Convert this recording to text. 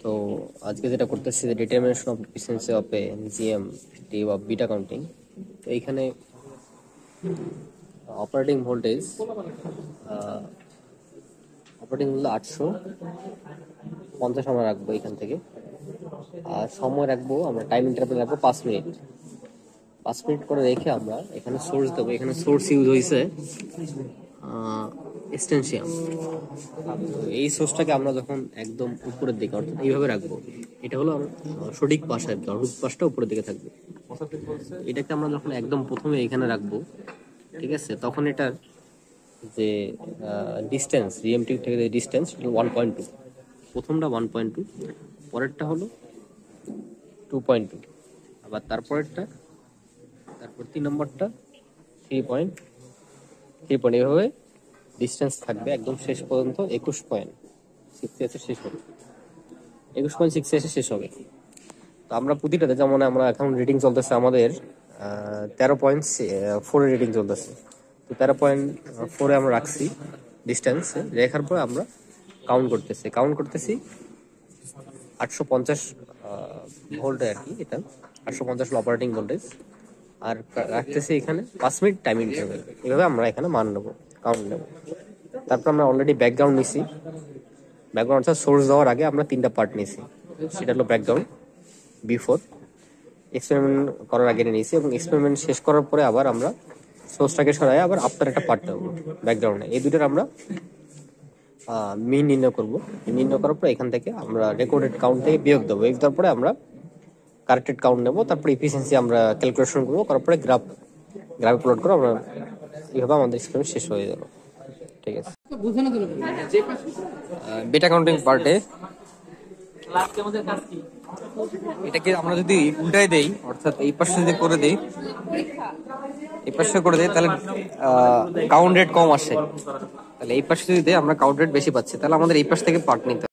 তো আজকে যেটা করতেছি যে determination of efficiency of A GM T of beta counting. তো এইখানে অপারেটিং ভোল্টেজ 850 আমরা রাখবো এখান থেকে। আর সময় রাখবো আমরা, টাইম ইন্টারভ্যাল রাখবো 5 মিনিট। 5 মিনিট করে রেখে আমরা এখানে সোর্স দেবো। এখানে সোর্স ইউজ হয়েছে এক্সটেনশিয়াম। এই সোর্সটাকে আমরা যখন একদম উপরের দিকে অর্থাৎ এইভাবে রাখবো, এটা হলো সঠিক পাশ আর কি, অর্থাৎ পাশটা উপরের দিকে থাকবে। এটাকে আমরা যখন একদম প্রথমে এখানে রাখবো, ঠিক আছে, তখন এটার যে ডিস্টেন্স রিএমটি থেকে যে ডিস্টেন্স 1.2, প্রথমটা 1.2, পরেরটা হলো 2.2, আবার তারপর 3 নম্বরটা 3.3, এভাবে ডিস্টেন্স থাকবে একদম শেষ পর্যন্ত 21.6 শেষ হবে। 21.6 শেষ হবে। তো আমরা প্রতিটাতে, যেমন আমরা এখন রিডিং চলতেছে আমাদের 13.4 রিডিং চলতেছে। তো 13.4 আমরা রাখছি ডিস্টেন্স। রেখার পরে আমরা কাউন্ট করতেছি 850 ভোল্ট আর কি, এটা 850 অপারেটিং ভোল্টেজ। আর রাখতেছি এখানে 5 মিনিট টাইম ইন্টারভ্যাল। এভাবে আমরা এখানে মান নেবো, কাউন্ট নেবো। তারপর আমরা অলরেডি ব্যাকগ্রাউন্ড নিছি। ব্যাকগ্রাউন্ড অর্থাৎ সোর্স দেওয়ার আগে আমরা 3টা পার্ট নিছি। সেটা হলো ব্যাকগ্রাউন্ড, বিফোর, এক্সপেরিমেন্ট করার আগে নিয়েছি, এবং এক্সপেরিমেন্ট শেষ করার পরে আবার আমরা সোর্সটাকে সরাই আবার আফটার একটা পার্ট নেবো ব্যাকগ্রাউন্ডে। এই দুটোর আমরা মিন নির্ণয় করবো। নির্ণয় করার পরে এখান থেকে আমরা রেকর্ডেড কাউন্ট থেকে বিয়োগ দেবো। বিয়োগ পরে আমরা কারেক্টেড কাউন্ট নেবো। তারপরে এফিসিয়েন্সি আমরা ক্যালকুলেশন করবো, করার পরে গ্রাফে প্লট করে আমরা এইভাবে আমাদের এক্সপেরিমেন্ট শেষ হয়ে যাবে। ঠিক আছে। বিটা কাউন্টিং পার্টে এটাকে আমরা যদি উল্টাই দেই, অর্থাৎ এই পাশে যদি করে দেই, তাহলে কাউন্ট রেট কম আসে। তাহলে এই পাশে যদি দেই আমরা কাউন্ট রেট বেশি পাচ্ছি, তাহলে আমাদের এই পাশ থেকে পার্ট নিতে হবে।